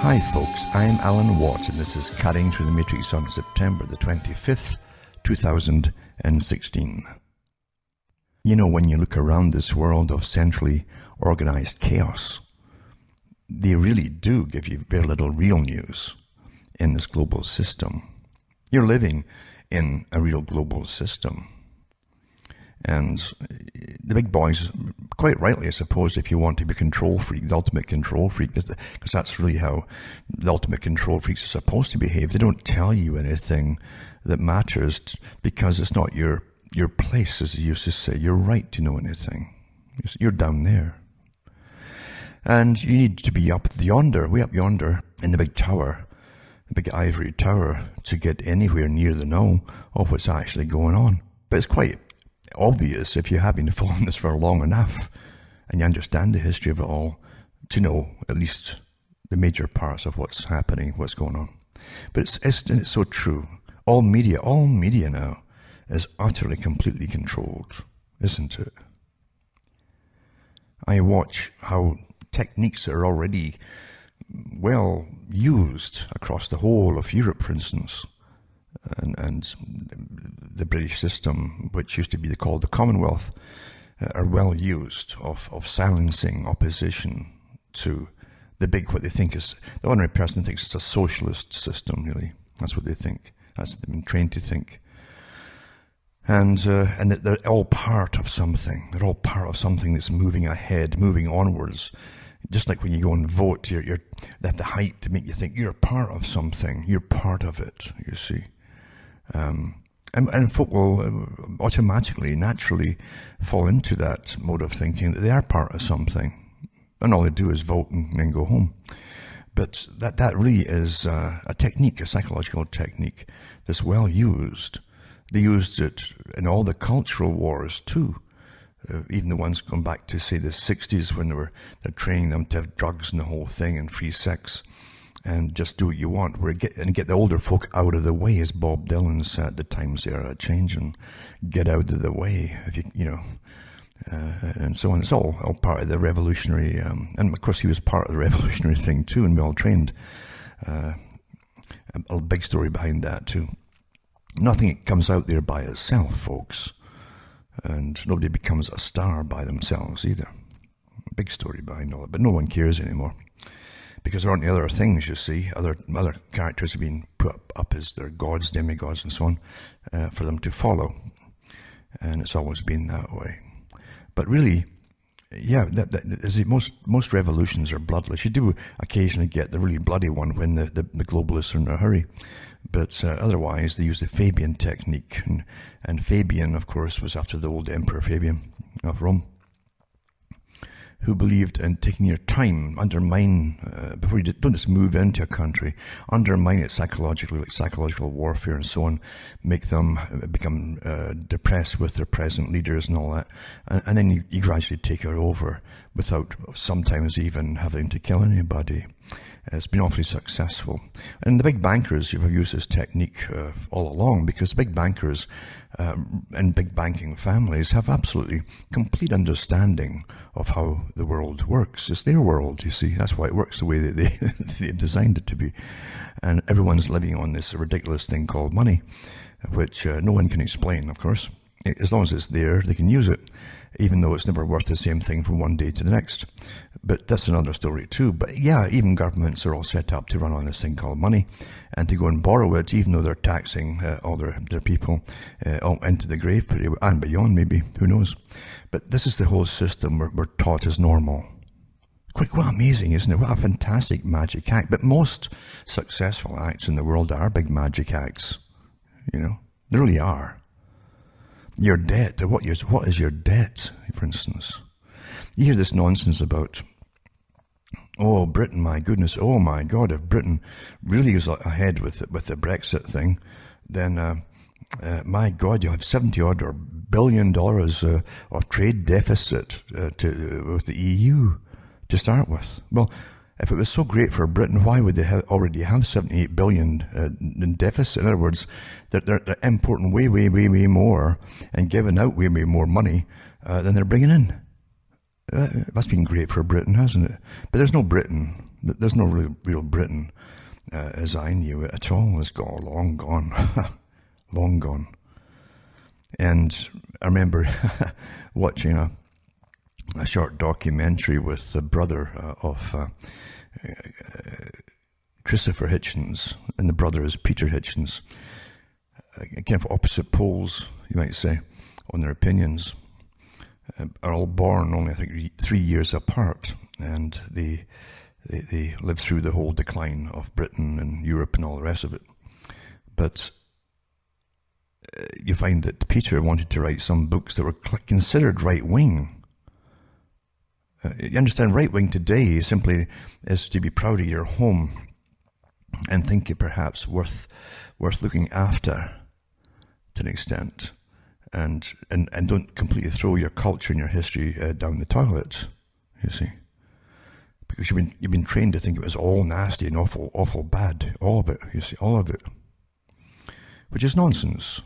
Hi folks, I'm Alan Watt and this is Cutting Through the Matrix on September the 25th, 2016. You know, when you look around this world of centrally organized chaos, they really do give you very little real news in this global system. You're living in a real global system. And the big boys, quite rightly, I suppose, if you want to be a control freak, the ultimate control freak, because that's really how the ultimate control freaks are supposed to behave. They don't tell you anything that matters because it's not your place, as they used to say, your right to know anything. You're down there. And you need to be up yonder, way up yonder, in the big tower, the big ivory tower, to get anywhere near the know of what's actually going on. But it's quite obvious if you have been following this for long enough and you understand the history of it all to know at least the major parts of what's happening, what's going on. But it's so true. All media now is utterly, completely controlled, isn't it? I watch how techniques are already well used across the whole of Europe, for instance, and the British system, which used to be called the Commonwealth, are well used of silencing opposition to the big, what they think is, the ordinary person thinks it's a socialist system, really. That's what they think. That's what they've been trained to think. And that they're all part of something. They're all part of something that's moving ahead, moving onwards. Just like when you go and vote, they have the height to make you think you're part of something. You're part of it, you see. And folk will automatically, naturally fall into that mode of thinking that they are part of something. And all they do is vote and then go home. But that really is a technique, a psychological technique that's well used. They used it in all the cultural wars too. Even the ones going back to, say, the 60s when they're training them to have drugs and the whole thing and free sex. And just do what you want, and get the older folk out of the way, as Bob Dylan said. The times they are changing. Get out of the way, if you know, and so on. It's all part of the revolutionary, and of course he was part of the revolutionary thing too, and well trained. A big story behind that too. Nothing comes out there by itself, folks, and nobody becomes a star by themselves either. Big story behind all it, but no one cares anymore. Because there aren't other things, you see. Other characters have been put up as their gods, demigods, and so on, for them to follow. And it's always been that way. But really, yeah, most revolutions are bloodless. You do occasionally get the really bloody one when the globalists are in a hurry. But otherwise, they use the Fabian technique. And Fabian, of course, was after the old Emperor Fabian of Rome, who believed in taking your time, undermine, before you don't just move into a country, undermine it psychologically, like psychological warfare and so on, make them become depressed with their present leaders and all that, and then you gradually take it over without sometimes even having to kill anybody. It's been awfully successful. And the big bankers have used this technique all along, because big bankers and big banking families have absolutely complete understanding of how the world works. It's their world, you see. That's why it works the way that they designed it to be. And everyone's living on this ridiculous thing called money, which no one can explain, of course. As long as it's there, they can use it, even though it's never worth the same thing from one day to the next. But that's another story too. But yeah, even governments are all set up to run on this thing called money, and to go and borrow it, even though they're taxing all their people all into the grave and beyond, maybe, who knows. But this is the whole system we're taught as normal. Quite amazing, isn't it? What a fantastic magic act. But most successful acts in the world are big magic acts. You know, they really are. Your debt, what is your debt, for instance? You hear this nonsense about, oh, Britain, my goodness, oh my God, if Britain really is ahead with the Brexit thing, then, my God, you have $70 billion of trade deficit with the EU to start with. Well, if it was so great for Britain, why would they already have 78 billion in deficit? In other words, they're importing way more and giving out way more money than they're bringing in. That's been great for Britain, hasn't it? But there's no Britain. There's no real Britain, as I knew it at all. It's gone, long gone. Long gone. And I remember watching a short documentary with the brother of Christopher Hitchens, and the brother is Peter Hitchens, kind of opposite poles, you might say, on their opinions, are all born only, I think, 3 years apart, and they lived through the whole decline of Britain and Europe and all the rest of it. But you find that Peter wanted to write some books that were considered right-wing. You understand, right-wing today simply is to be proud of your home and think it perhaps worth looking after to an extent, and don't completely throw your culture and your history down the toilet, you see. Because you've been trained to think it was all nasty and awful bad, all of it, you see, all of it. Which is nonsense.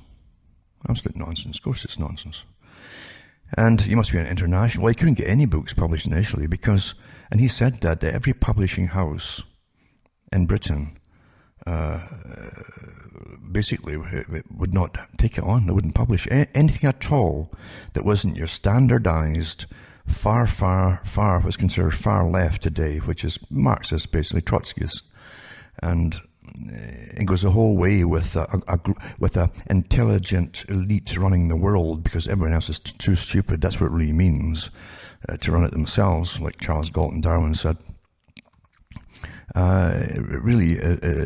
Absolute nonsense. Of course it's nonsense. And you must be an international. Well, he couldn't get any books published initially because, and he said that every publishing house in Britain basically would not take it on. They wouldn't publish anything at all that wasn't your standardized, far what's considered far left today, which is Marxist, basically Trotskyist, and it goes the whole way with a intelligent elite running the world because everyone else is too stupid. That's what it really means, to run it themselves, like Charles Galton Darwin said. It really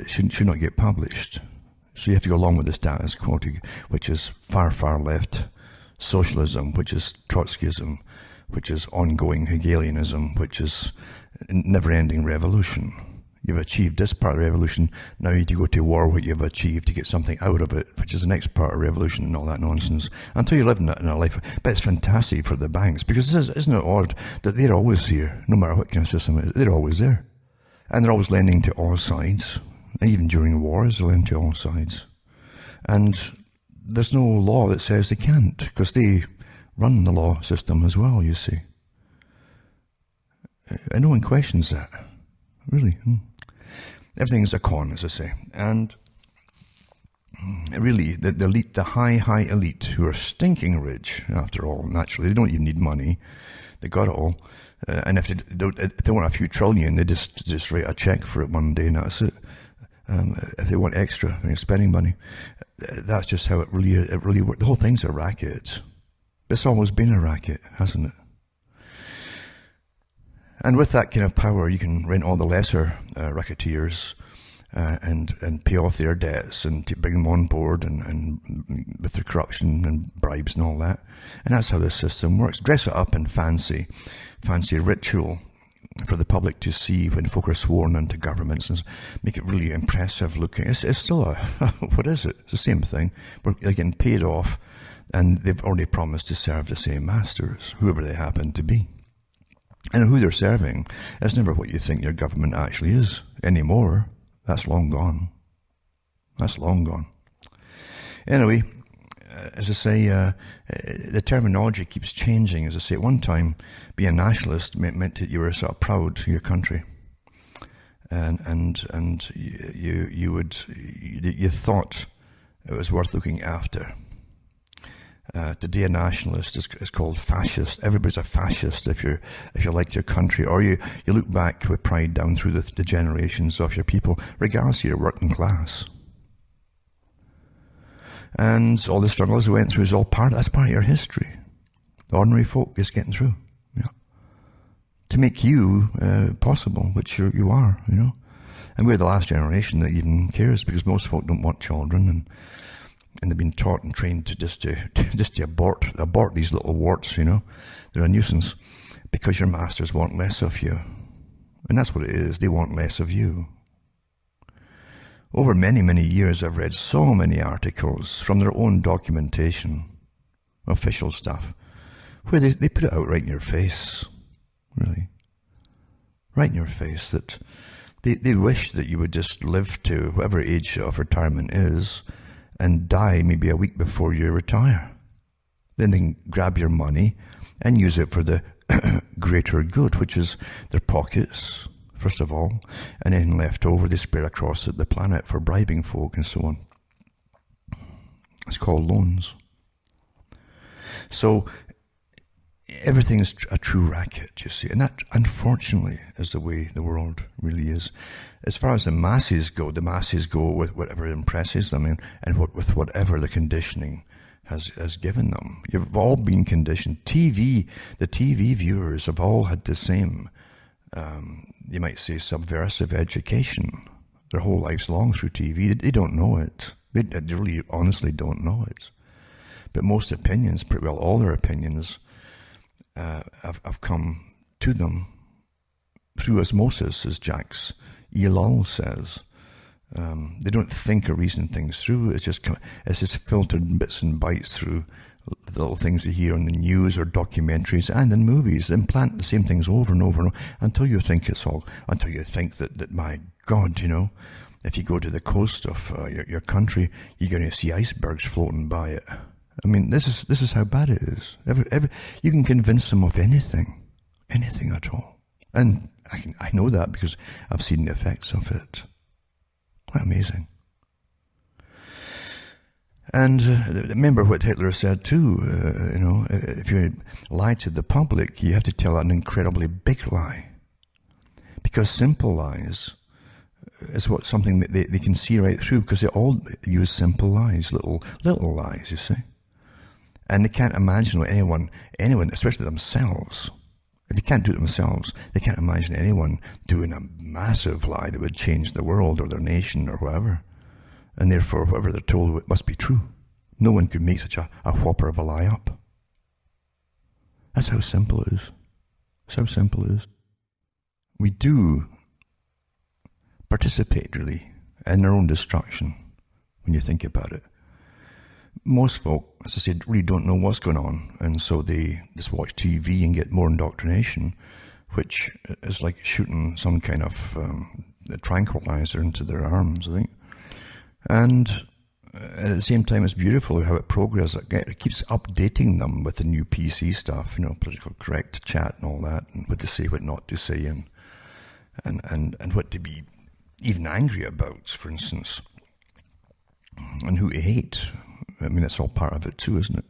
should not get published. So you have to go along with the status quo, which is far left socialism, which is Trotskyism, which is ongoing Hegelianism, which is never-ending revolution. You've achieved this part of the revolution, now you need to go to war what you've achieved to get something out of it, which is the next part of revolution and all that nonsense, until you live in a life. But it's fantastic for the banks, because isn't it odd that they're always here, no matter what kind of system it is, they're always there. And they're always lending to all sides, and even during wars, they lend to all sides. And there's no law that says they can't, because they run the law system as well, you see. And no one questions that, really. Everything's a con, as I say. And really, the elite, the high elite, who are stinking rich, after all, naturally, they don't even need money. They got it all. And if they want a few trillion, they just write a check for it one day and that's it. If they want extra, they're spending money. That's just how it really works. The whole thing's a racket. It's always been a racket, hasn't it? And with that kind of power, you can rent all the lesser racketeers and pay off their debts and to bring them on board and with their corruption and bribes and all that. And that's how the system works. Dress it up in fancy ritual for the public to see when folk are sworn into governments and make it really impressive looking. It's still what is it? It's the same thing. They're getting paid off and they've already promised to serve the same masters, whoever they happen to be. And who they're serving is never what you think your government actually is anymore. That's long gone. That's long gone. Anyway, as I say, the terminology keeps changing. As I say, at one time, being a nationalist meant that you were sort of proud of your country, and you thought it was worth looking after. Today, a nationalist is called fascist. Everybody's a fascist if you like your country, or you look back with pride down through the generations of your people, regardless of your working class. And all the struggles we went through is that's part of your history. Ordinary folk just getting through, to make you possible, which you are, And we're the last generation that even cares, because most folk don't want children, and they've been taught and trained to just to abort these little warts, They're a nuisance because your masters want less of you. And that's what it is. They want less of you. Over many, many years, I've read so many articles from their own documentation, official stuff, where they put it out right in your face, really. Right in your face, that they wish that you would just live to whatever age of retirement is and die maybe a week before you retire. Then they can grab your money and use it for the greater good, which is their pockets, first of all, and then left over they spread across the planet for bribing folk and so on. It's called loans. So everything is a true racket, you see, and that, unfortunately, is the way the world really is. As far as the masses go with whatever impresses them, and with whatever the conditioning has given them. You've all been conditioned. The TV viewers have all had the same, you might say, subversive education their whole lives long through TV. They don't know it. They really honestly don't know it. But most opinions, pretty well all their opinions, have come to them through osmosis, as Jacques Ellul says. They don't think or reason things through. It's just filtered in bits and bytes through little things you hear on the news or documentaries and in movies. They implant the same things over and over and over until you think that my God, if you go to the coast of your country, you're going to see icebergs floating by it. I mean, this is how bad it is. You can convince them of anything at all. And I know that because I've seen the effects of it. Quite amazing. And remember what Hitler said too, if you lie to the public, you have to tell an incredibly big lie. Because simple lies is something that they can see right through, because they all use simple lies, little lies, you see. And they can't imagine anyone, especially themselves. If they can't do it themselves, they can't imagine anyone doing a massive lie that would change the world or their nation or whatever. And therefore, whatever they're told, it must be true. No one could make such a whopper of a lie up. That's how simple it is. That's how simple it is. We do participate, really, in our own destruction, when you think about it. Most folk, as I said, really don't know what's going on, and so they just watch TV and get more indoctrination, which is like shooting some kind of tranquilizer into their arms, I think. And at the same time, it's beautiful how it progresses. It keeps updating them with the new PC stuff, political correct chat and all that, and what to say, what not to say, and what to be even angry about, for instance, and who to hate. I mean, that's all part of it too, isn't it?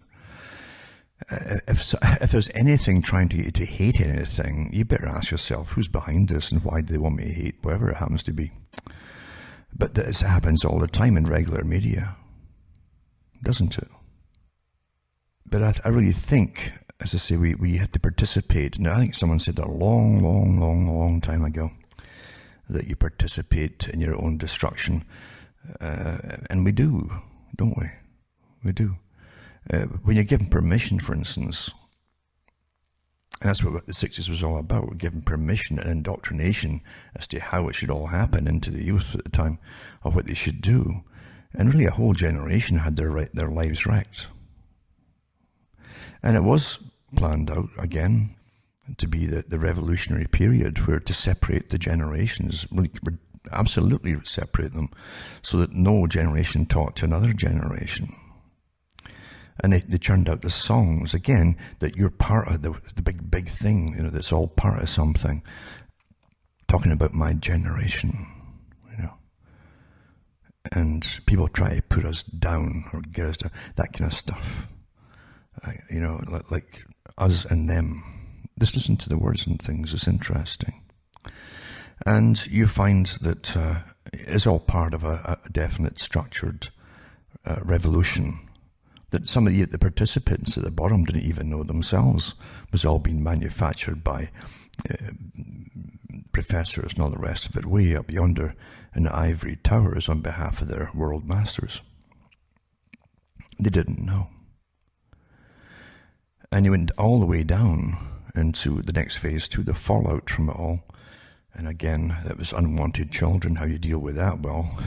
If there's anything trying to get you to hate anything, you better ask yourself, who's behind this and why do they want me to hate whatever it happens to be? But this happens all the time in regular media, doesn't it? But I really think, as I say, we have to participate. Now, I think someone said a long time ago that you participate in your own destruction. And we do, don't we? We do. When you're given permission, for instance, and that's what the 60s was all about, given permission and indoctrination as to how it should all happen into the youth at the time, of what they should do. And really a whole generation had their lives wrecked. And it was planned out, again, to be the revolutionary period, where to separate the generations, really absolutely separate them, so that no generation taught to another generation. And they churned out the songs, again, that you're part of the big thing, that's all part of something. Talking about my generation, And people try to put us down or get us down, that kind of stuff. Like us and them. Just listen to the words and things, it's interesting. And you find that it's all part of a definite structured revolution that some of the participants at the bottom didn't even know themselves was all being manufactured by professors and all the rest of it way up yonder in the ivory towers on behalf of their world masters. They didn't know. And you went all the way down into the next phase too, the fallout from it all. And again, that was unwanted children, how you deal with that. Well,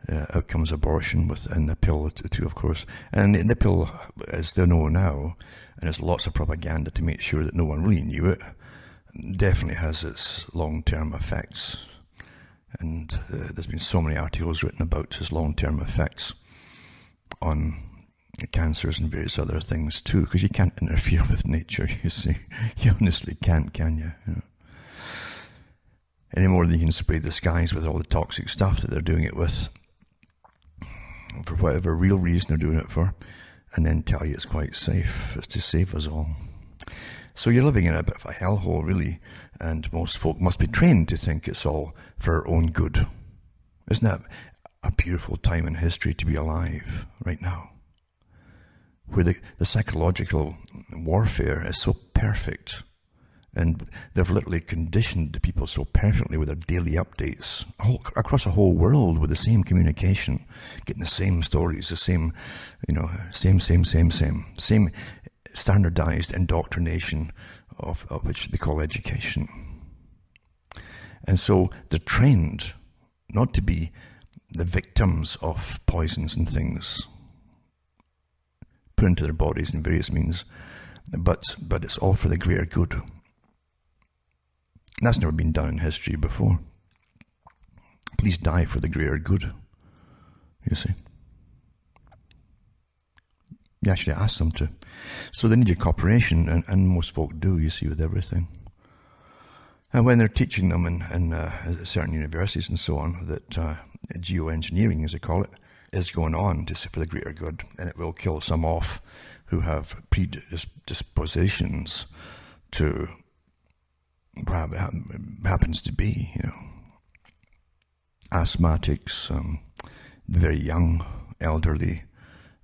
out comes abortion and the pill too, of course. And the pill, as they know now, and there's lots of propaganda to make sure that no one really knew it, definitely has its long-term effects. And there's been so many articles written about its long-term effects on cancers and various other things too, because you can't interfere with nature, you see. You honestly can't, can you? You know? Any more than you can spray the skies with all the toxic stuff that they're doing it with, for whatever real reason they're doing it for, and then tell you it's quite safe to save us all. So you're living in a bit of a hellhole, really, and most folk must be trained to think it's all for our own good. Isn't that a beautiful time in history to be alive right now? Where the psychological warfare is so perfect, and they've literally conditioned the people so perfectly with their daily updates across a whole world with the same communication, getting the same stories, the same, same standardized indoctrination of which they call education. And so they're trained not to be the victims of poisons and things put into their bodies in various means, but it's all for the greater good. And that's never been done in history before. Please die for the greater good, you see. You actually ask them to. So they need your cooperation, and most folk do, you see, with everything. And when they're teaching them in certain universities and so on, that geoengineering, as they call it, is going on for the greater good, and it will kill some off who have predispositions to happens to be, asthmatics, very young, elderly,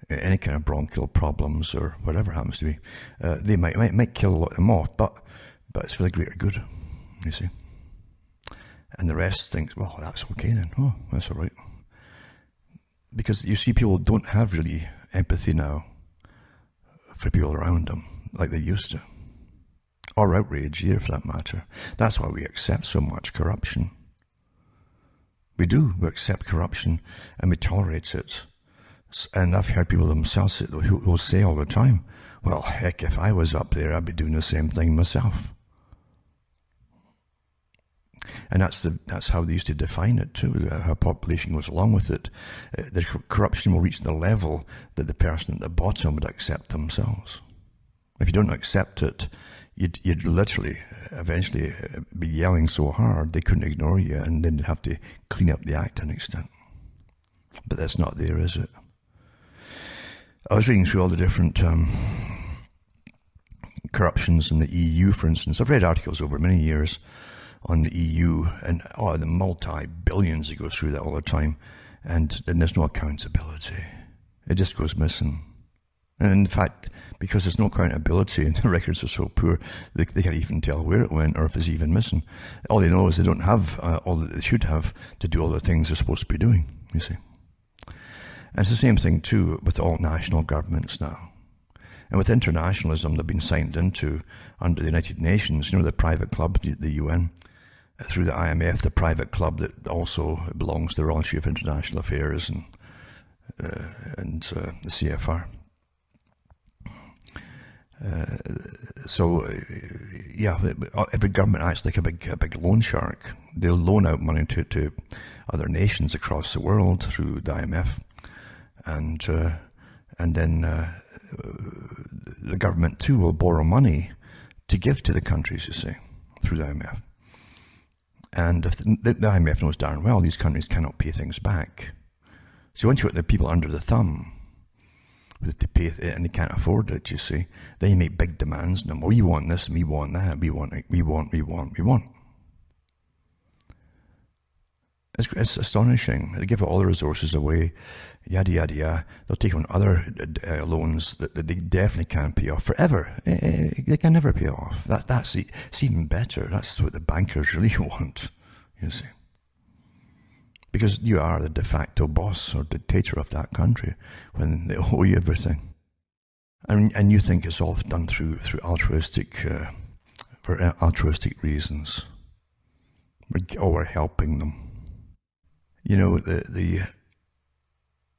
any kind of bronchial problems or whatever happens to be. They might kill a lot of them off, but it's for the greater good, you see. And the rest thinks, well, that's okay then. Oh, that's all right. Because you see, people don't have really empathy now for people around them like they used to. Or outrage either, for that matter. That's why we accept so much corruption. We do. We accept corruption and we tolerate it. And I've heard people themselves who will say all the time, well, heck, if I was up there, I'd be doing the same thing myself. And that's how they used to define it too, how population goes along with it. The corruption will reach the level that the person at the bottom would accept themselves. If you don't accept it, you'd literally eventually be yelling so hard they couldn't ignore you, and then you'd have to clean up the act to an extent. But that's not there, is it? I was reading through all the different corruptions in the EU, for instance. I've read articles over many years on the EU, and the multi-billions that go through that all the time, and there's no accountability. It just goes missing. And in fact, because there's no accountability and the records are so poor, they can't even tell where it went or if it's even missing. All they know is they don't have all that they should have to do all the things they're supposed to be doing, you see. And it's the same thing too with all national governments now. And with internationalism they've been signed into under the United Nations, the private club, the UN, through the IMF, the private club that also belongs to the Royal Institute of International Affairs and the CFR. Every government acts like a big loan shark. They'll loan out money to other nations across the world through the IMF, and then the government too will borrow money to give to the countries, you see, through the IMF. And if the IMF knows darn well these countries cannot pay things back. So once you get the people under the thumb to pay it, and they can't afford it, you see, then you make big demands on them. We want this, and we want that, we want. It's astonishing. They give all the resources away, yada, yada, yada. They'll take on other loans that they definitely can't pay off forever. They can never pay off. It's even better. That's what the bankers really want, you see. Because you are the de facto boss or dictator of that country when they owe you everything. And you think it's all done through altruistic reasons. We're helping them.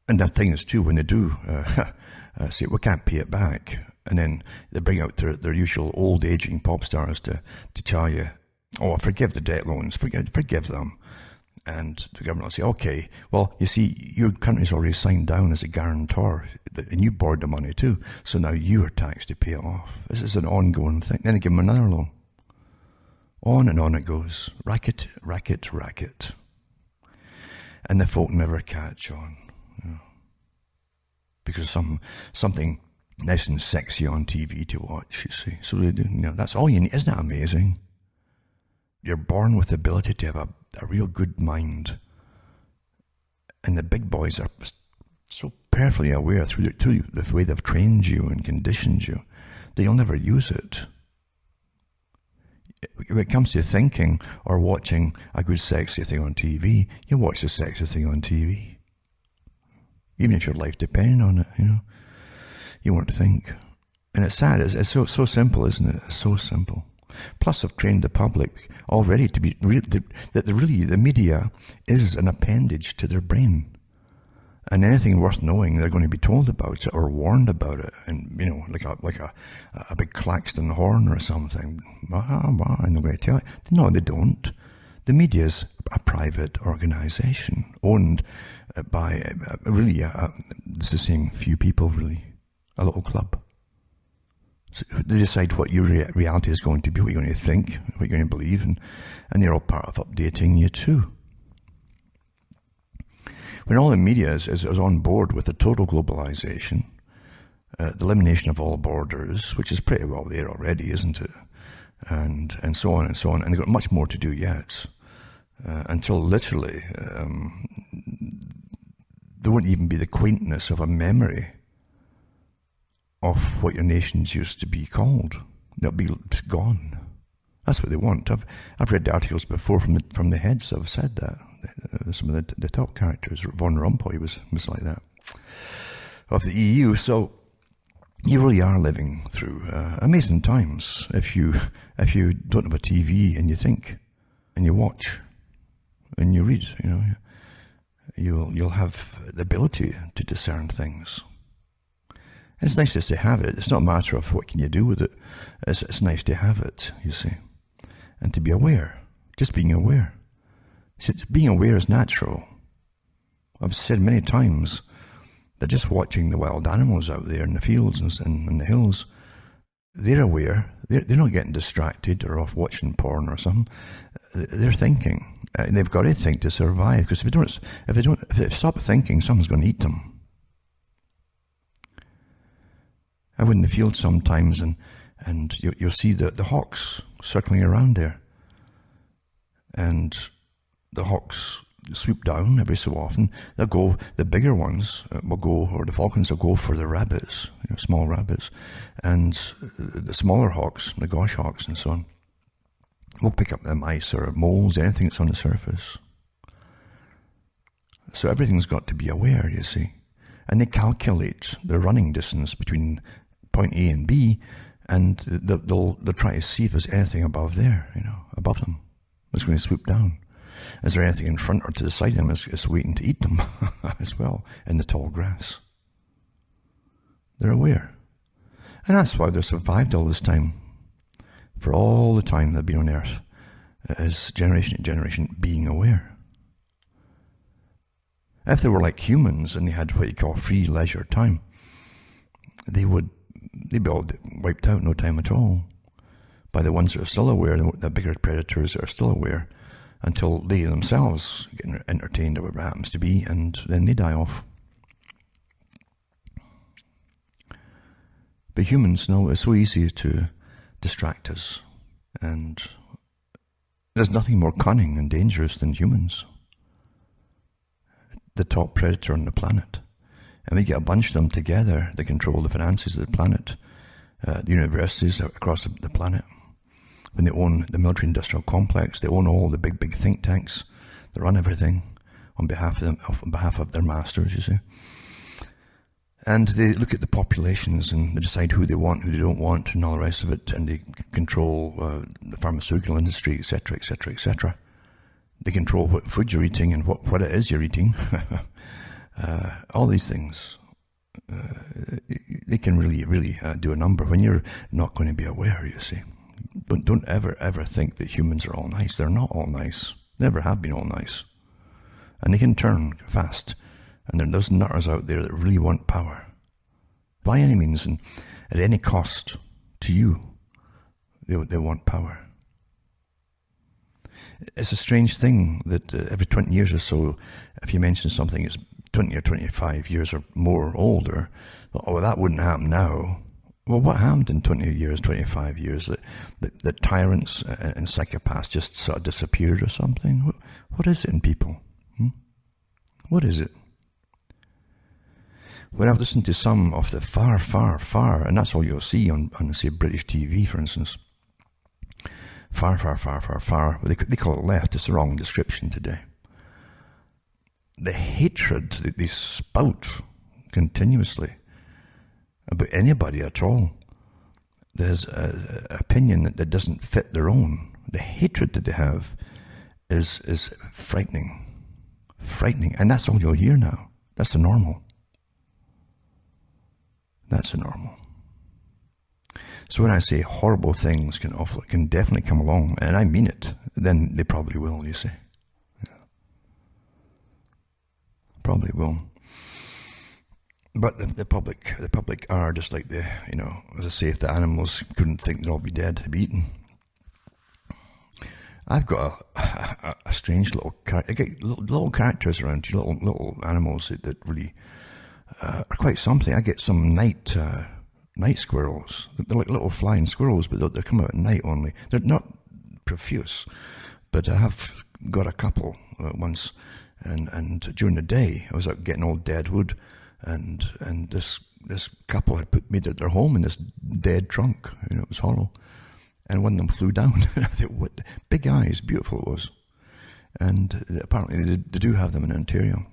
And that thing is too, when they do say, we can't pay it back, and then they bring out their usual old aging pop stars to tell you, oh, forgive the debt loans, forgive them. And the government will say, okay, well, you see, your country's already signed down as a guarantor, and you borrowed the money too, so now you are taxed to pay it off. This is an ongoing thing. Then they give them another loan. On and on it goes. Racket, racket, racket. And the folk never catch on. Because something nice and sexy on TV to watch, you see. So they do, that's all you need. Isn't that amazing? You're born with the ability to have a real good mind. And the big boys are so perfectly aware through the way they've trained you and conditioned you that you'll never use it. When it comes to thinking or watching a good sexy thing on TV, you watch the sexy thing on TV. Even if your life depended on it, you won't think. And it's sad. It's so simple, isn't it? It's so simple. Plus, I've trained the public already to be that the media is an appendage to their brain, and anything worth knowing, they're going to be told about it or warned about it, and like a big Claxton horn or something. And they're going to tell it. No, they don't. The media is a private organisation owned by it's the same few people, really, a little club. So they decide what your reality is going to be, what you're going to think, what you're going to believe, and they're all part of updating you too. When all the media is on board with the total globalization, the elimination of all borders, which is pretty well there already, isn't it? And so on and so on, and they've got much more to do yet, until literally there won't even be the quaintness of a memory of what your nations used to be called. They'll be gone. That's what they want. I've read the articles before from the heads that have said that. Some of the top characters, Von Rompuy was like that, of the EU. So you really are living through amazing times if you don't have a TV and you think and you watch and you read. You'll have the ability to discern things. And it's nice just to have it. It's not a matter of what can you do with it. It's nice to have it, you see, and to be aware. Just being aware. See, being aware is natural. I've said many times that just watching the wild animals out there in the fields and the hills, they're aware. They're not getting distracted or off watching porn or something. They're thinking. They've got to think to survive. Because if they stop thinking, someone's going to eat them. I went in the field sometimes, and you'll see the hawks circling around there, and the hawks swoop down every so often. They'll go, the bigger ones will go, or the falcons will go for the rabbits, small rabbits, and the smaller hawks, the goshawks and so on, will pick up the mice or moles, anything that's on the surface. So everything's got to be aware, you see. And they calculate the running distance between point A and B, and they'll try to see if there's anything above there, above them, that's going to swoop down. Is there anything in front or to the side of them is waiting to eat them as well in the tall grass? They're aware. And that's why they've survived all this time. For all the time they've been on Earth, as generation to generation being aware. If they were like humans and they had what you call free leisure time, they'd be all wiped out no time at all by the ones that are still aware, the bigger predators that are still aware, until they themselves get entertained or whatever happens to be, and then they die off. But humans know it's so easy to distract us, and there's nothing more cunning and dangerous than humans. The top predator on the planet. And we get a bunch of them together that control the finances of the planet, the universities across the planet. When they own the military-industrial complex, they own all the big think tanks that run everything on behalf of their masters, you see. And they look at the populations and they decide who they want, who they don't want, and all the rest of it, and they control the pharmaceutical industry, etc., etc., etc. They control what food you're eating and what it is you're eating. All these things. They can really do a number when you're not going to be aware, you see. Don't ever think that humans are all nice. They're not all nice. Never have been all nice. And they can turn fast. And there are those nutters out there that really want power. By any means and at any cost to you, they want power. It's a strange thing that every 20 years or so, if you mention something that's 20 or 25 years or more older, oh, that wouldn't happen now. Well, what happened in 20 years, 25 years? That tyrants and psychopaths just sort of disappeared or something? What is it in people? What is it? When I've listened to some of the far, and that's all you'll see on say, British TV, for instance, far, they call it left, it's the wrong description today. The hatred that they spout continuously about anybody at all, there's an opinion that doesn't fit their own. The hatred that they have is frightening, and that's all you'll hear now. That's the normal. That's the normal. So when I say horrible things can definitely come along, and I mean it, then they probably will, you see. Yeah. Probably will. But the public are just like as I say, if the animals couldn't think they'd all be dead, they'd be eaten. I've got a strange little I get little characters around you, little animals that really are quite something. I get some night squirrels. They're like little flying squirrels, but they come out at night only. They're not profuse, but I have got a couple once, and during the day I was out getting old dead wood, and this couple had made their home in this dead trunk. It was hollow, and one of them flew down. I thought, what big eyes, beautiful it was, and apparently they do have them in Ontario.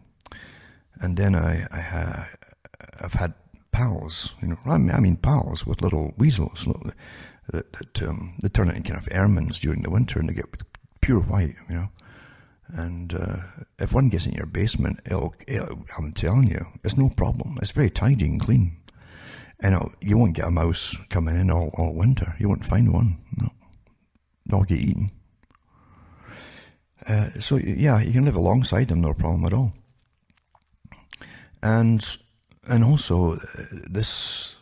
And then I've had pals, I mean pals with little weasels that turn into kind of ermines during the winter, and they get pure white, And if one gets in your basement, I'm telling you, it's no problem. It's very tidy and clean. And you won't get a mouse coming in all winter. You won't find one. No. They'll get eaten. So yeah, you can live alongside them, no problem at all. And also this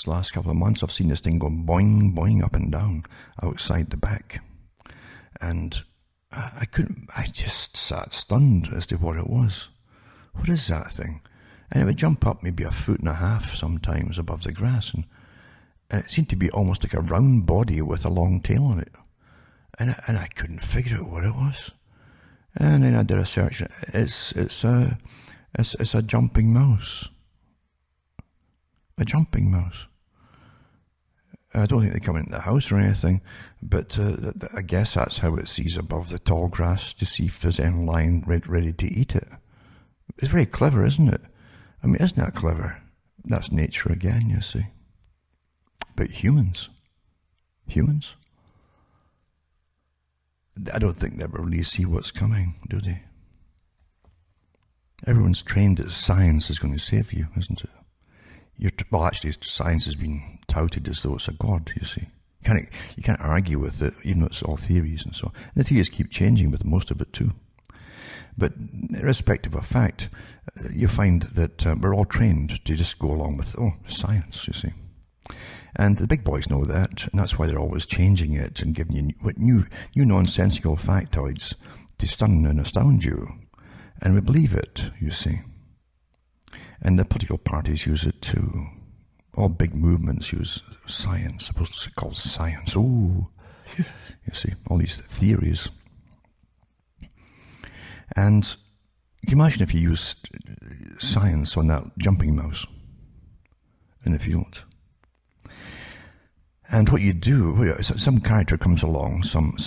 last couple of months, I've seen this thing going boing, boing up and down outside the back. And I just sat stunned as to what it was. What is that thing? And it would jump up maybe 1.5 feet sometimes above the grass, and it seemed to be almost like a round body with a long tail on it. And I couldn't figure out what it was. And then I did a search. It's a jumping mouse. A jumping mouse. I don't think they come into the house or anything, but I guess that's how it sees above the tall grass to see if there's any lying ready to eat it. It's very clever, isn't it? I mean, isn't that clever? That's nature again, you see. But humans, I don't think they ever really see what's coming, do they? Everyone's trained that science is going to save you, isn't it? Well, actually, science has been touted as though it's a god, you see. You can't argue with it, even though it's all theories and so on. And the theories keep changing with most of it too. But irrespective of fact, you find that we're all trained to just go along with, science, you see. And the big boys know that, and that's why they're always changing it and giving you new nonsensical factoids to stun and astound you. And we believe it, you see. And the political parties use it too. All big movements use science, supposed to call science. Oh, you see, all these theories. And you can imagine if you used science on that jumping mouse in the field. And what you do, some character comes along, some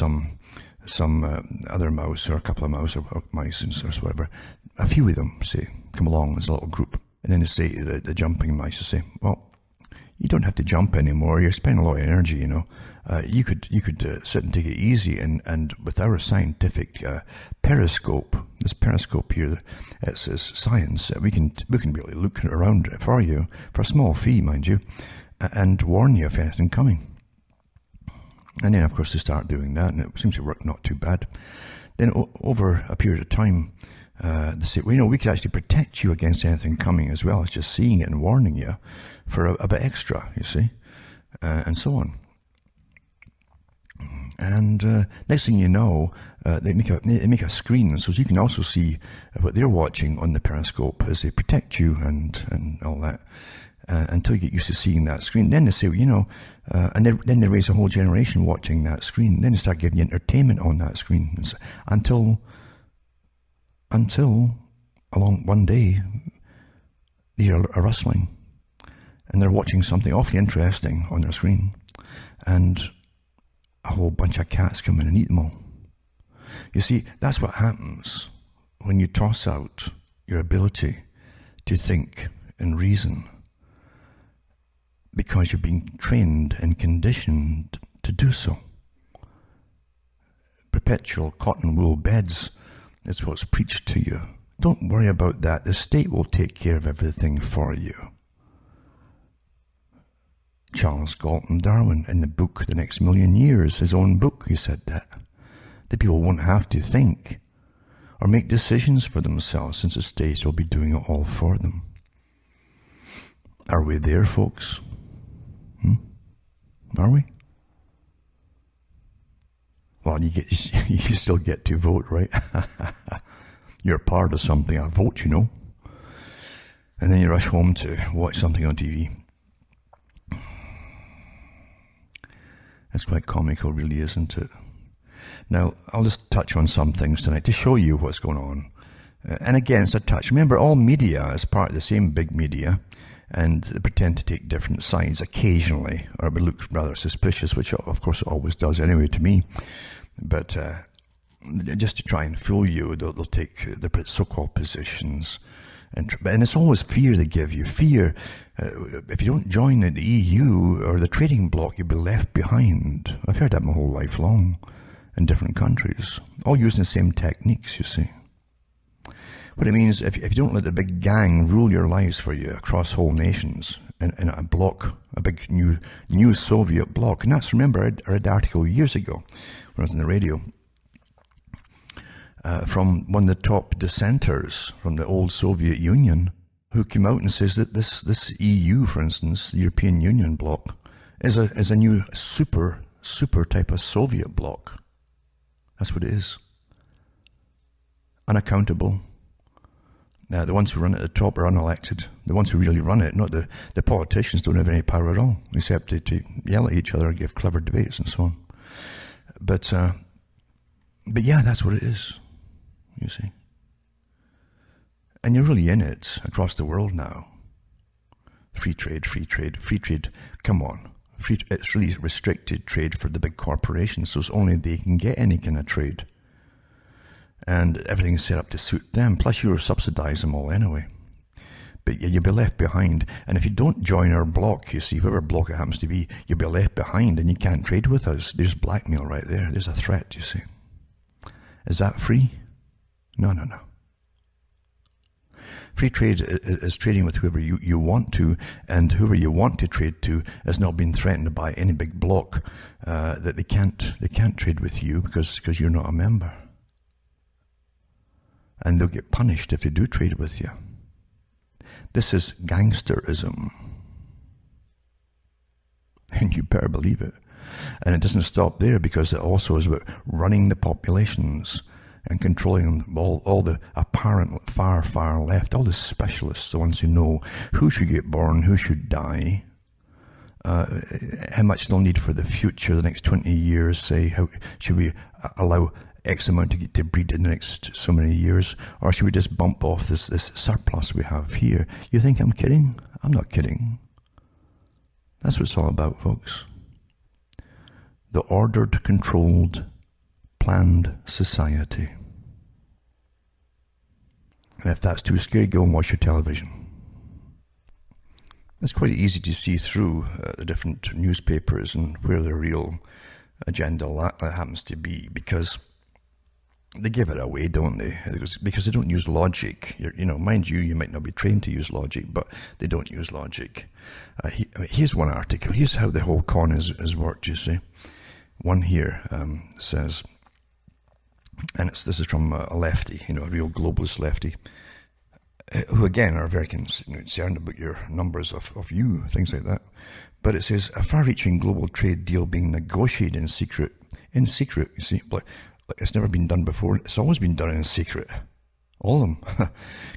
other mouse or a couple of mouse or mice or whatever, a few of them, say, come along as a little group. And then they say, the jumping mice, say, well, you don't have to jump anymore. You're spending a lot of energy, You could sit and take it easy, and with our scientific periscope, this periscope here, it says science, we can really look around for you, for a small fee, mind you, and warn you if anything coming. And then, of course, they start doing that, and it seems to work not too bad. Then over a period of time, They say, well, we could actually protect you against anything coming as well as just seeing it and warning you for a bit extra, you see, and so on. And next thing you know, they make a screen so you can also see what they're watching on the periscope as they protect you and all that. Until you get used to seeing that screen. Then they say, and then they raise a whole generation watching that screen. Then they start giving you entertainment on that screen. Until along one day, they hear a rustling. And they're watching something awfully interesting on their screen. And a whole bunch of cats come in and eat them all. You see, that's what happens when you toss out your ability to think and reason, because you're being trained and conditioned to do so. Perpetual cotton wool beds is what's preached to you. Don't worry about that. The state will take care of everything for you. Charles Galton Darwin, in the book The Next Million Years, his own book, he said that. The people won't have to think or make decisions for themselves, since the state will be doing it all for them. Are we there, folks? Are we? Well, you still get to vote, right? You're part of something, a vote, And then you rush home to watch something on TV. That's quite comical, really, isn't it? Now, I'll just touch on some things tonight to show you what's going on. And again, it's a touch. Remember, all media is part of the same big media, and they pretend to take different sides occasionally, or it would look rather suspicious, which of course it always does anyway to me. But just to try and fool you, they'll take their so-called positions. And it's always fear they give you. Fear, if you don't join the EU or the trading bloc, you'll be left behind. I've heard that my whole life long in different countries, all using the same techniques, you see. What it means, if you don't let the big gang rule your lives for you across whole nations in a bloc, a big new Soviet bloc. And that's, remember, I read an article years ago when I was on the radio from one of the top dissenters from the old Soviet Union, who came out and says that this EU, for instance, the European Union bloc, is a new super type of Soviet bloc. That's what it is. Unaccountable. The ones who run it at the top are unelected. The ones who really run it, not the politicians, don't have any power at all, except to yell at each other, give clever debates and so on. But yeah, that's what it is, you see. And you're really in it across the world now. Free trade. Come on. It's really restricted trade for the big corporations, so it's only they can get any kind of trade. And everything's set up to suit them. Plus, you subsidize them all anyway. But you'll be left behind. And if you don't join our bloc, you see, whatever bloc it happens to be, you'll be left behind and you can't trade with us. There's blackmail right there. There's a threat, you see. Is that free? No. Free trade is trading with whoever you want to, and whoever you want to trade to has not been threatened by any big bloc that they can't trade with you because you're not a member. And they'll get punished if they do trade with you. This is gangsterism. And you better believe it. And it doesn't stop there, because it also is about running the populations and controlling them, all the apparent far left, all the specialists, the ones who know who should get born, who should die, how much they'll need for the future, the next 20 years, say, how should we allow X amount to breed in the next so many years, or should we just bump off this surplus we have here? You think I'm kidding? I'm not kidding. That's what it's all about, folks. The ordered, controlled, planned society. And if that's too scary, go and watch your television. It's quite easy to see through the different newspapers and where the real agenda happens to be, because they give it away, don't they? Because they don't use logic. Mind you might not be trained to use logic, but they don't use logic. Here's one article. Here's how the whole con is worked, you see. One here says, And this is from a lefty, a real globalist lefty, who again are very concerned about your numbers of you, things like that. But it says, a far-reaching global trade deal being negotiated in secret, you see, but it's never been done before. It's always been done in secret. All of them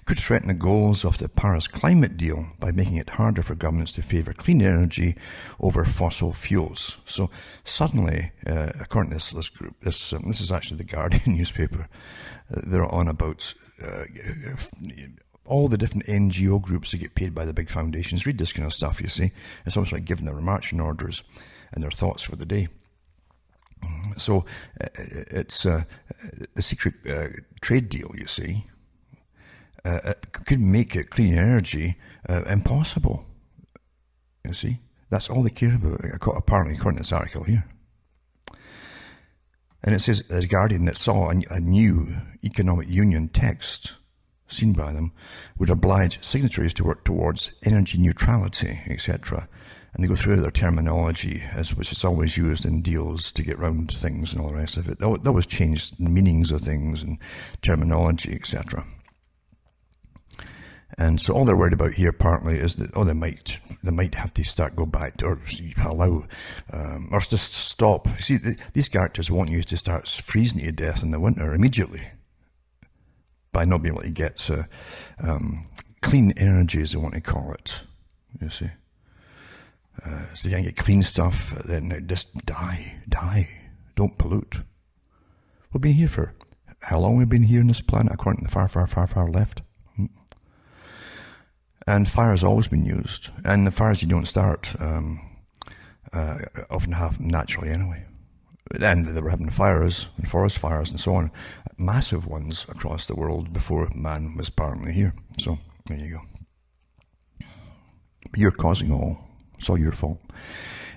could threaten the goals of the Paris climate deal by making it harder for governments to favour clean energy over fossil fuels. So suddenly, according to this group, this is actually the Guardian newspaper, they're on about all the different NGO groups that get paid by the big foundations. Read this kind of stuff, you see. It's almost like giving their marching orders and their thoughts for the day. So it's the secret trade deal, you see, could make it clean energy impossible. You see, that's all they care about, apparently, according to this article here. And it says, The Guardian, that saw a new economic union text seen by them would oblige signatories to work towards energy neutrality, etc. And they go through their terminology, which is always used in deals to get around things and all the rest of it. They always change the meanings of things and terminology, etc. And so all they're worried about here partly is that, they might have to go back to, or allow, or just stop. See, these characters want you to start freezing to death in the winter immediately by not being able to get clean energy, as they want to call it, you see. So you can't get clean stuff, then just die, don't pollute. We've been here for, how long we've been here on this planet, according to the far left? And fire has always been used, and the fires you don't start often happen naturally anyway. And they were having fires, and forest fires and so on, massive ones across the world before man was apparently here. So, there you go. But you're causing all. It's all your fault.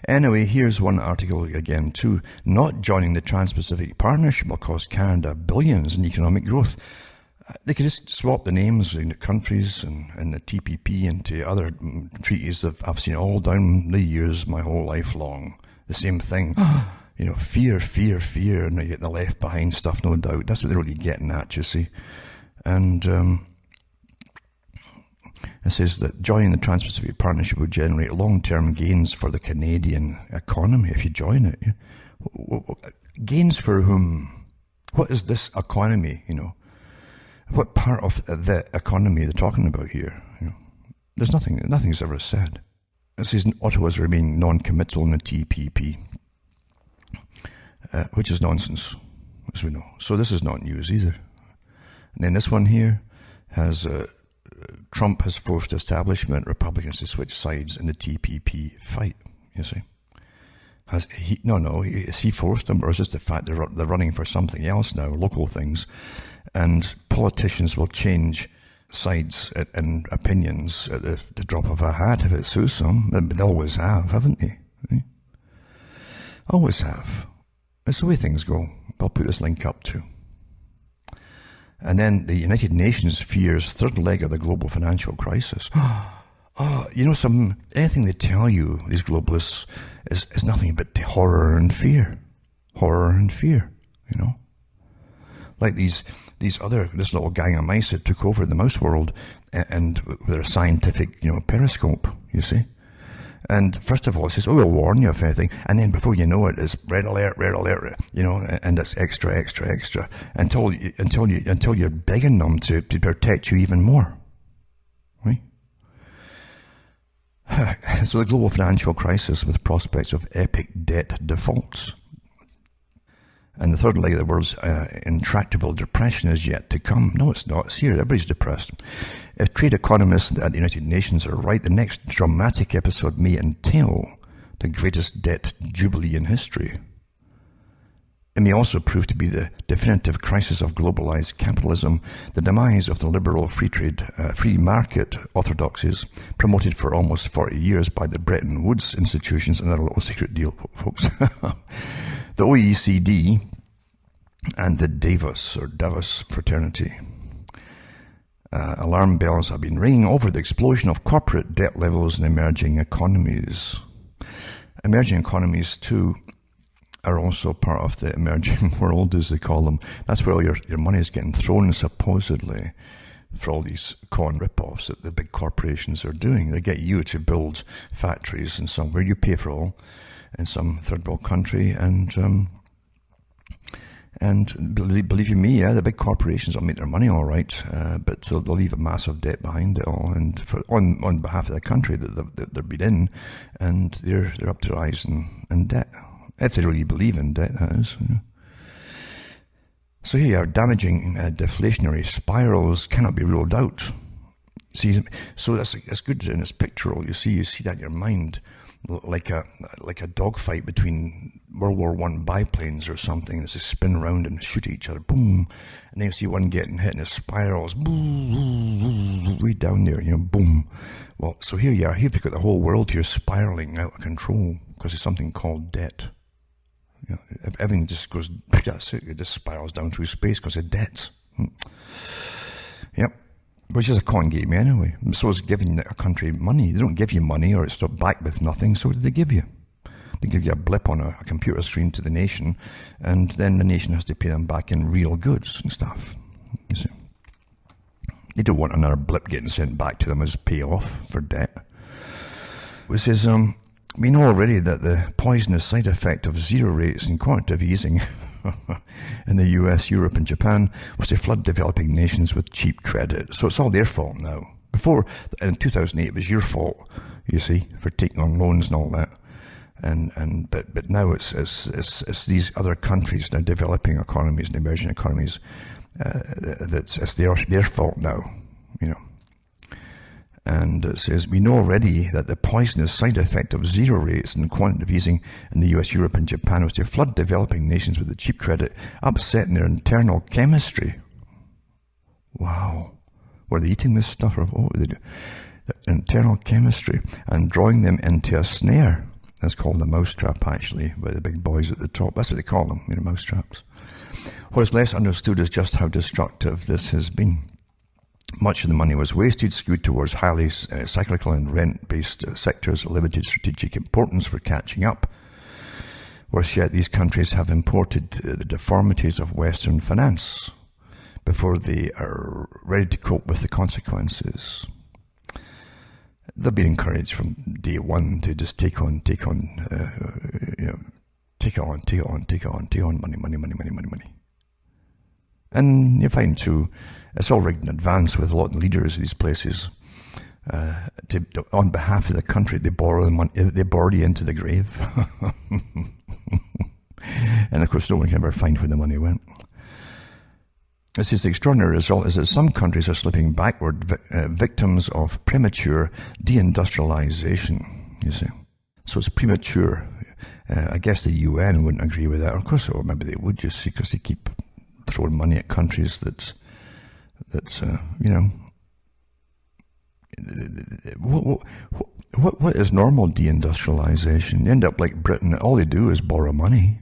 Anyway, here's one article again too. Not joining the Trans-Pacific Partnership will cost Canada billions in economic growth. They could just swap the names in the countries and the TPP into other treaties that I've seen all down the years, my whole life long. The same thing. Fear, and they get the left behind stuff, no doubt. That's what they're really getting at, you see. And it says that joining the Trans-Pacific Partnership would generate long-term gains for the Canadian economy if you join it. Gains for whom? What is this economy, What part of the economy they're talking about here? There's nothing's ever said. It says Ottawa's remain non-committal in the TPP, which is nonsense, as we know. So this is not news either. And then this one here has Trump has forced establishment Republicans to switch sides in the TPP fight, you see. Has he forced them, or is it just the fact they're running for something else now, local things, and politicians will change sides and opinions at the drop of a hat if it suits them? They always have, haven't they? Always have. It's the way things go. I'll put this link up too. And then the United Nations fears third leg of the global financial crisis. Anything they tell you, these globalists, is nothing but horror and fear. Horror and fear, Like this little gang of mice that took over the mouse world and with their scientific, periscope, you see. And first of all, it says, we'll warn you if anything. And then before you know it, it's red alert, and it's extra, until you're begging them to protect you even more. Right? So the global financial crisis with prospects of epic debt defaults. And the third leg of the world's intractable depression is yet to come. No, it's not. It's here. Everybody's depressed. If trade economists at the United Nations are right, the next dramatic episode may entail the greatest debt jubilee in history. It may also prove to be the definitive crisis of globalized capitalism, the demise of the liberal free market orthodoxies promoted for almost 40 years by the Bretton Woods institutions. Another little secret deal, folks. The OECD and the Davos fraternity. Alarm bells have been ringing over the explosion of corporate debt levels in emerging economies. Emerging economies, too, are also part of the emerging world, as they call them. That's where all your money is getting thrown, supposedly, for all these con rip-offs that the big corporations are doing. They get you to build factories in somewhere, you pay for all, in some third world country, and believe you me, the big corporations will make their money all right, but they'll leave a massive debt behind it all, and on behalf of the country that they've been in, and they're up to their eyes in debt. If they really believe in debt, that is. So here you are, damaging deflationary spirals cannot be ruled out. See, so that's good and it's pictorial. You see that in your mind, like a dogfight between World War I biplanes or something. As they spin around and shoot each other, boom, and then you see one getting hit and it spirals, boom, way down there, boom. Well, so here you are. Here you've got the whole world here spiraling out of control because of something called debt. If everything just goes, that's it just spirals down through space because of debt. Yep. Which is a con game anyway. So is giving a country money. They don't give you money or it's back with nothing. So what do they give you? They give you a blip on a computer screen to the nation, and then the nation has to pay them back in real goods and stuff. You see, they don't want another blip getting sent back to them as payoff for debt. It says, we know already that the poisonous side effect of zero rates and quantitative easing in the US, Europe and Japan was to flood developing nations with cheap credit. So it's all their fault now. Before, in 2008, it was your fault, you see, for taking on loans and all that. But now it's these other countries, now developing economies and emerging economies, it's their fault now, And it says, we know already that the poisonous side effect of zero rates and quantitative easing in the US, Europe and Japan was to flood developing nations with the cheap credit, upsetting their internal chemistry. Wow. Were they eating this stuff or what were they doing? The internal chemistry, and drawing them into a snare. That's called a mousetrap, actually, by the big boys at the top. That's what they call them, mousetraps. What is less understood is just how destructive this has been. Much of the money was wasted, skewed towards highly cyclical and rent-based sectors of limited strategic importance for catching up. Worse yet, these countries have imported the deformities of Western finance before they are ready to cope with the consequences. They'll be encouraged from day one to just take on money. And you find too, it's all rigged in advance with a lot of leaders of these places. On behalf of the country, they borrow the money, they borrow you into the grave. And of course, no one can ever find where the money went. This is the extraordinary result is that some countries are slipping backward, victims of premature deindustrialization, you see. So it's premature. I guess the UN wouldn't agree with that. Of course, or maybe they would, just because they keep throwing money at countries that's what is normal deindustrialization? You end up like Britain. All they do is borrow money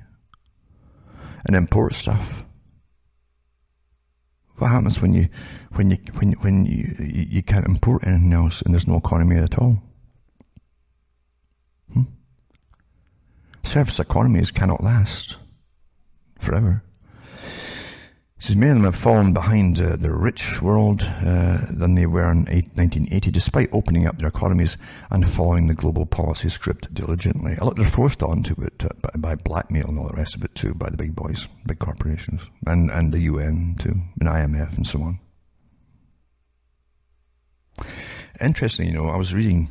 and import stuff. What happens when you can't import anything else and there's no economy at all? Service economies cannot last forever. It says many of them have fallen behind the rich world than they were in 1980, despite opening up their economies and following the global policy script diligently. They're forced onto it by blackmail and all the rest of it too, by the big boys, big corporations, and the UN too, and IMF and so on. Interestingly, I was reading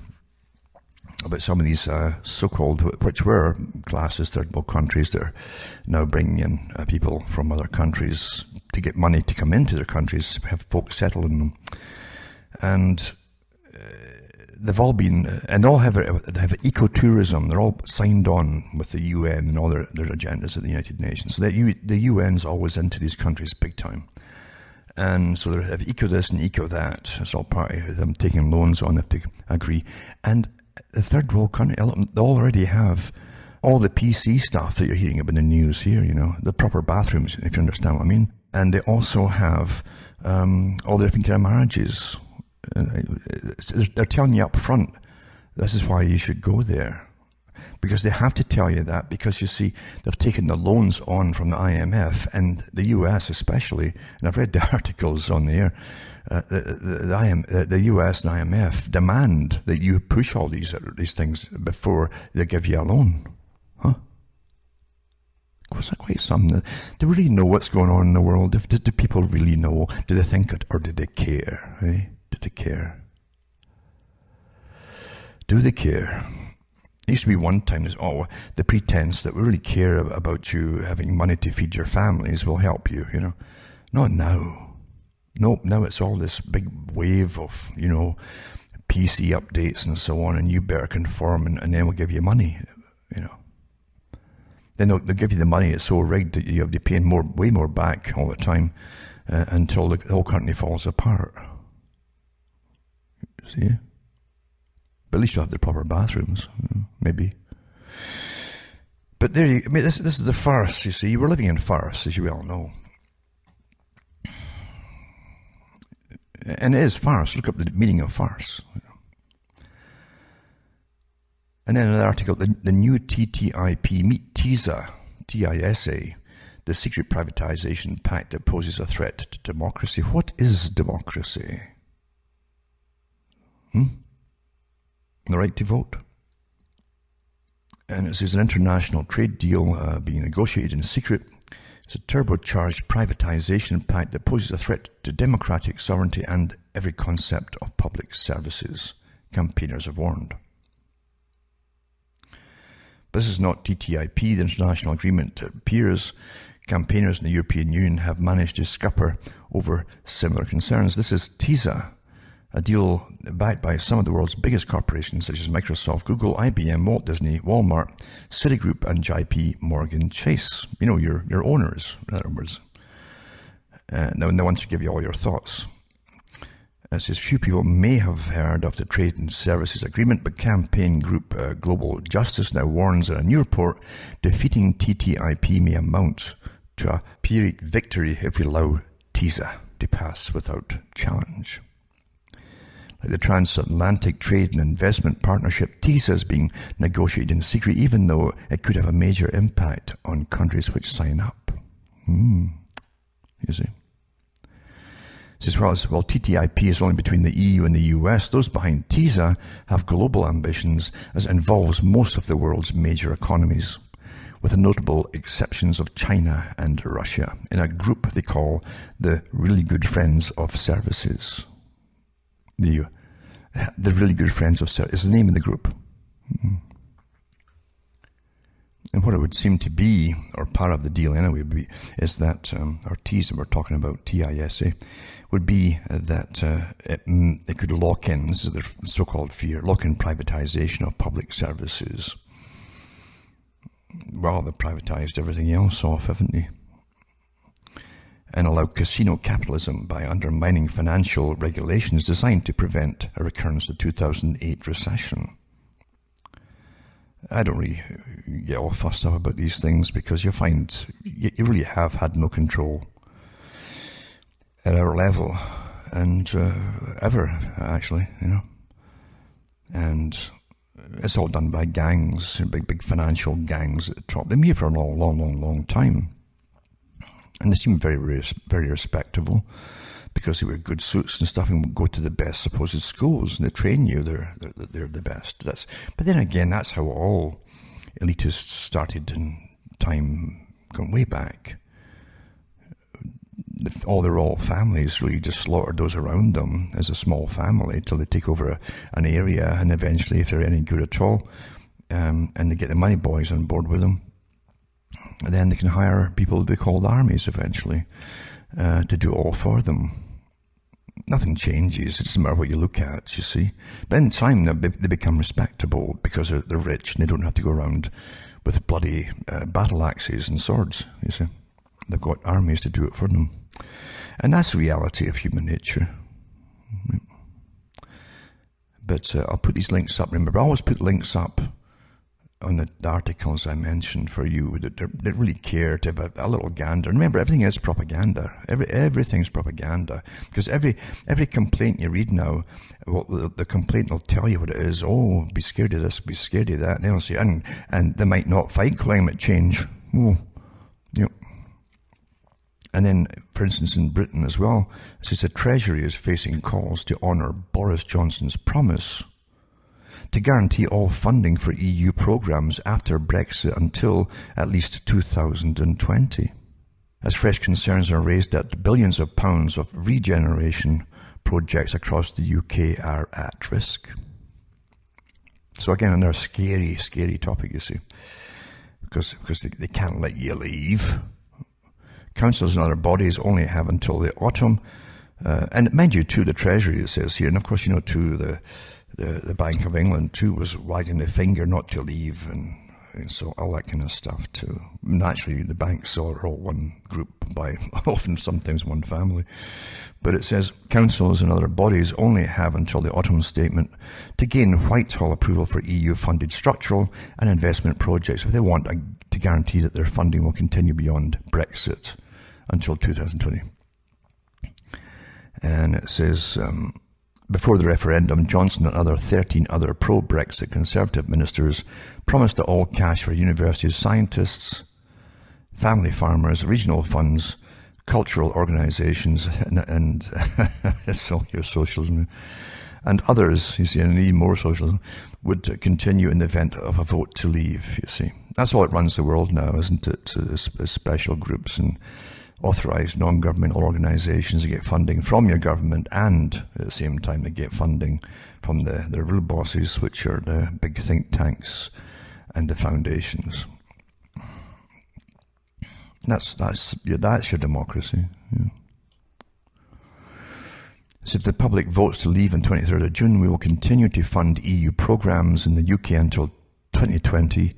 about some of these so-called, which were classes, third world countries. They're now bringing in people from other countries to get money to come into their countries, have folks settle in them. And they've all been, and they have ecotourism. They're all signed on with the UN and all their agendas at the United Nations. So the UN's always into these countries big time. And so they have eco this and eco that. It's all part of them taking loans on if they agree. And the third world country, they already have all the PC stuff that you're hearing about in the news here, the proper bathrooms, if you understand what I mean. And they also have all the different kind of marriages. They're telling you up front, this is why you should go there. Because they have to tell you that, because you see, they've taken the loans on from the IMF and the US especially, and I've read the articles on there. The US and IMF demand that you push all these things before they give you a loan. Huh? Was that quite something? Do we really know what's going on in the world? Do people really know? Do they think it, or do they care? Eh? Do they care? Do they care? It used to be one time, the pretense that we really care about you having money to feed your families will help you, Not now. Nope, now it's all this big wave of, PC updates and so on, and you better conform, and then we'll give you money, Then they'll give you the money. It's so rigged that you have to pay way more back all the time until the whole country falls apart. See? But at least you'll have the proper bathrooms, maybe. But this is the farce, you see. We're living in farce, as you well know. And it is farce. Look up the meaning of farce. And then another article, the new TTIP, meet TISA, T-I-S-A, the secret privatization pact that poses a threat to democracy. What is democracy? The right to vote. And it says an international trade deal being negotiated in secret. It's a turbocharged privatization pact that poses a threat to democratic sovereignty and every concept of public services, campaigners have warned. This is not TTIP, the international agreement. It appears campaigners in the European Union have managed to scupper over similar concerns. This is TISA, a deal backed by some of the world's biggest corporations such as Microsoft, Google, IBM, Walt Disney, Walmart, Citigroup, and JP Morgan Chase. Your owners, in other words. Now, they want to give you all your thoughts. It says few people may have heard of the Trade and Services Agreement, but campaign group Global Justice now warns in a new report defeating TTIP may amount to a Pyrrhic victory if we allow TISA to pass without challenge. Like the Transatlantic Trade and Investment Partnership, TISA is being negotiated in secret, even though it could have a major impact on countries which sign up. You see. As well, TTIP is only between the EU and the US. Those behind TISA have global ambitions as it involves most of the world's major economies, with the notable exceptions of China and Russia, in a group they call the Really Good Friends of Services. The Really Good Friends of Services is the name of the group. And what it would seem to be, or part of the deal anyway, is that, or TISA, we're talking about, TISA, would be that it could lock in, this is the so-called fear, lock in privatization of public services. Well, they've privatized everything else off, haven't they? And allow casino capitalism by undermining financial regulations designed to prevent a recurrence of the 2008 recession. I don't really get all fussed up about these things because you find you really have had no control at our level, and ever, actually, And it's all done by gangs, big financial gangs at the top. They've been here for a long time. And they seem very, very respectable because they wear good suits and stuff and go to the best supposed schools, and they train you. They're the best. But then again, that's how all elitists started in time, going way back. All their royal families really just slaughtered those around them as a small family till they take over an area, and eventually, if they're any good at all, and they get the money boys on board with them, then they can hire people they call armies eventually to do all for them. Nothing changes. It doesn't matter what you look at, you see. But in time, they become respectable because they're rich and they don't have to go around with bloody battle axes and swords, you see. They've got armies to do it for them. And that's the reality of human nature. But I'll put these links up. Remember, I always put links up on the articles I mentioned for you that really care to have a little gander. Remember, everything is propaganda. Everything's propaganda. Because every complaint you read now, well, the complaint will tell you what it is. Oh, be scared of this, be scared of that. And they'll say, and they might not fight climate change. Oh, yep. And then, for instance, in Britain as well, it says the Treasury is facing calls to honour Boris Johnson's promise to guarantee all funding for EU programmes after Brexit until at least 2020, as fresh concerns are raised that billions of pounds of regeneration projects across the UK are at risk. So again, another scary, scary topic, you see, because they can't let you leave. Councils and other bodies only have until the autumn, and mind you, too, the Treasury, it says here, and of course, you know, too, the Bank of England too was wagging the finger not to leave, and so all that kind of stuff too. Naturally, the banks are all one group by often sometimes one family. But it says councils and other bodies only have until the autumn statement to gain Whitehall approval for EU-funded structural and investment projects if they want to guarantee that their funding will continue beyond Brexit until 2020. And it says, before the referendum, Johnson and other 13 other pro-Brexit Conservative ministers promised that all cash for universities, scientists, family farmers, regional funds, cultural organisations, and so your socialism, and others, you see, and even more socialism, would continue in the event of a vote to leave, you see. That's all it runs the world now, isn't it? To special groups and authorised non-governmental organisations to get funding from your government, and at the same time they get funding from the real bosses, which are the big think tanks and the foundations. That's your democracy. Yeah. So if the public votes to leave on 23rd of June, we will continue to fund EU programmes in the UK until 2020,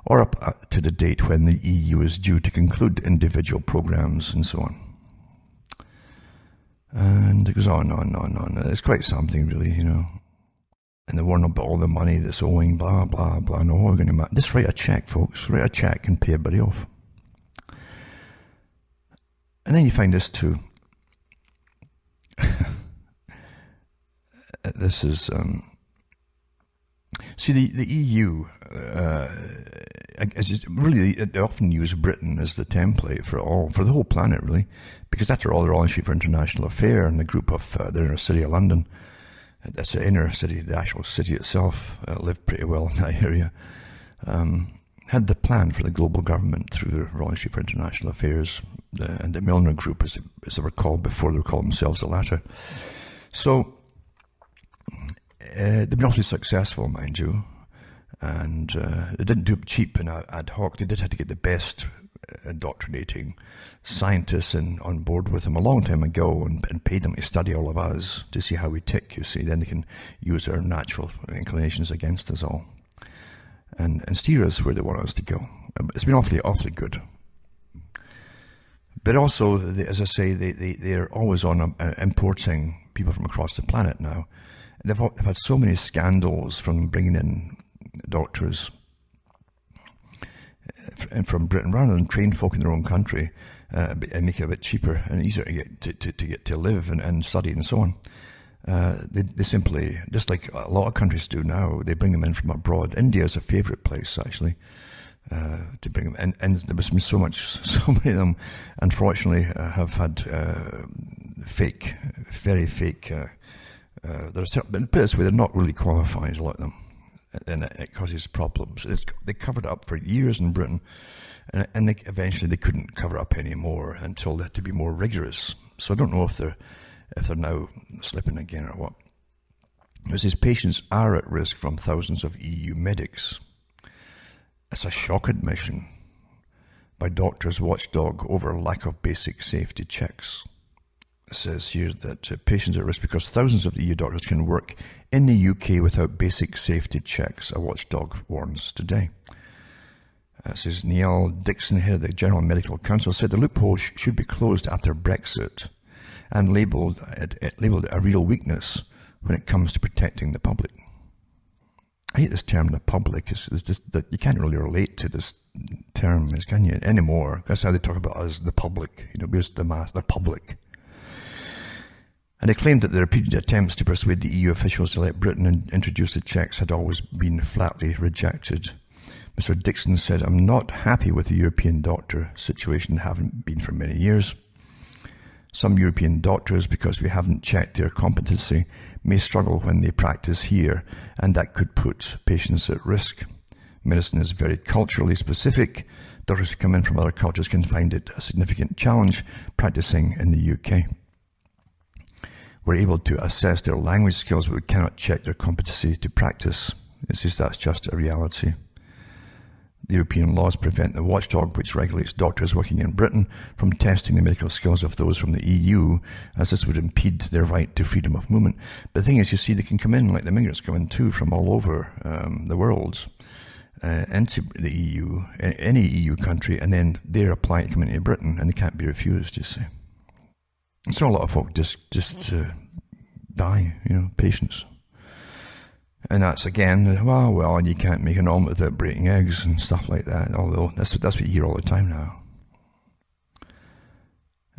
or up to the date when the EU is due to conclude individual programmes and so on. And it goes on and on and on. It's quite something, really, you know. And they warn about all the money that's owing, blah, blah, blah. No, we're going to just write a cheque, folks. Write a cheque and pay everybody off. And then you find this too. This is... See, the EU, really, they often use Britain as the template for the whole planet, really, because after all, the Royal Institute for International Affairs and the group of the inner city of London, that's the inner city, the actual city itself, lived pretty well in that area, had the plan for the global government through the Royal Institute for International Affairs and the Milner Group, as they were called before they were called themselves the latter. So, they've been awfully successful, mind you, and they didn't do it cheap and ad hoc. They did have to get the best indoctrinating scientists on board with them a long time ago and paid them to study all of us to see how we tick, you see. Then they can use our natural inclinations against us all and steer us where they want us to go. It's been awfully, awfully good. But also, as I say, they're always on importing people from across the planet now. They've had so many scandals from bringing in doctors from Britain, rather than train folk in their own country and make it a bit cheaper and easier to get to live and study and so on. They simply, just like a lot of countries do now, they bring them in from abroad. India is a favourite place, actually, to bring them. And there was so many of them, unfortunately, have had very fake. But put it this way, they're not really qualified, a lot of them, and it causes problems. They covered it up for years in Britain, and eventually they couldn't cover up anymore until they had to be more rigorous. So I don't know if they're now slipping again or what. It says patients are at risk from thousands of EU medics. It's a shock admission by doctors' watchdog over lack of basic safety checks. It says here that patients are at risk because thousands of the EU doctors can work in the UK without basic safety checks, a watchdog warns today. It says Neil Dixon, head of the General Medical Council, said the loophole should be closed after Brexit and labelled a real weakness when it comes to protecting the public. I hate this term, the public. It's just that you can't really relate to this term, can you, anymore? That's how they talk about us, the public. Where's the mass? The public. And they claimed that the repeated attempts to persuade the EU officials to let Britain introduce the checks had always been flatly rejected. Mr. Dixon said, "I'm not happy with the European doctor situation, haven't been for many years. Some European doctors, because we haven't checked their competency, may struggle when they practice here, and that could put patients at risk. Medicine is very culturally specific. Doctors who come in from other cultures can find it a significant challenge practicing in the UK. We're able to assess their language skills, but we cannot check their competency to practice. It says that's just a reality. The European laws prevent the watchdog, which regulates doctors working in Britain, from testing the medical skills of those from the EU, as this would impede their right to freedom of movement." But the thing is, you see, they can come in, like the migrants come in too, from all over the world, into the EU, any EU country, and then they're applying to come into Britain, and they can't be refused, you see. So a lot of folk just die, patients. And that's again, well, and you can't make an omelette without breaking eggs and stuff like that. Although that's what you hear all the time now.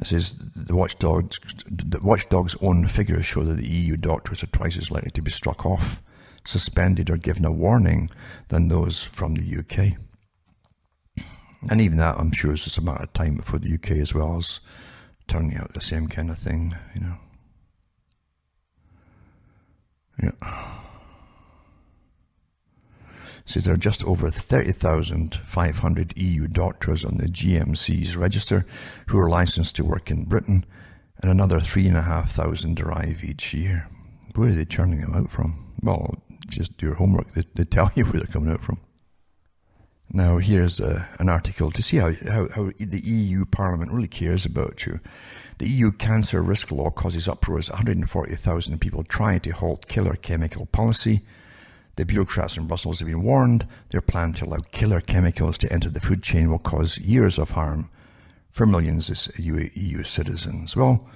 It says the watchdog's own figures show that the EU doctors are twice as likely to be struck off, suspended, or given a warning than those from the UK. And even that, I'm sure, is just a matter of time before the UK as well is turning out the same kind of thing, Yeah. It says there are just over 30,500 EU doctors on the GMC's register who are licensed to work in Britain, and another 3,500 arrive each year. Where are they churning them out from? Well, just do your homework. They tell you where they're coming out from. Now, here's an article to see how the EU Parliament really cares about you. The EU cancer risk law causes uproars. 140,000 people trying to halt killer chemical policy. The bureaucrats in Brussels have been warned their plan to allow killer chemicals to enter the food chain will cause years of harm for millions of EU citizens. Well,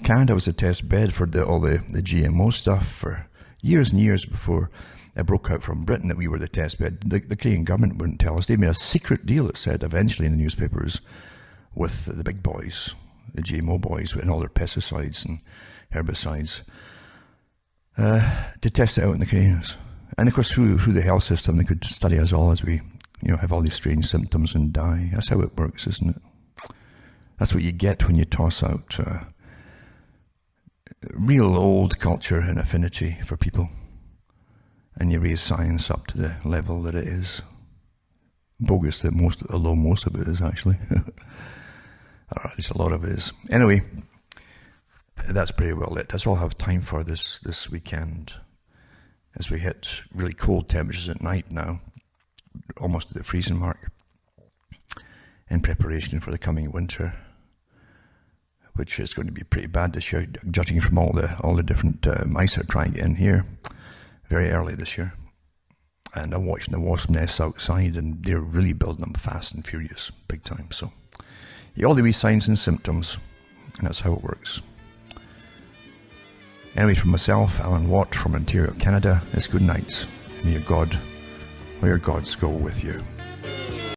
Canada was a test bed for all the GMO stuff for years and years before it broke out from Britain that we were the test bed. The Canadian government wouldn't tell us. They made a secret deal, it said, eventually in the newspapers, with the big boys, the GMO boys, and all their pesticides and herbicides, to test it out in the Canadians. And of course, through the health system, they could study us all as we, have all these strange symptoms and die. That's how it works, isn't it? That's what you get when you toss out real old culture and affinity for people, and you raise science up to the level that it is. Bogus, although most of it is actually. Or at least a lot of it is. Anyway, that's pretty well it. That's all I have time for this weekend, as we hit really cold temperatures at night now, almost at the freezing mark, in preparation for the coming winter, which is going to be pretty bad this year, judging from all the different mice that are trying to get in here very early this year. And I'm watching the wasp nests outside, and they're really building them fast and furious, big time. So, all the wee signs and symptoms, and that's how it works. Anyway, from myself, Alan Watt, from Ontario, Canada, it's good nights. May your God or your gods go with you.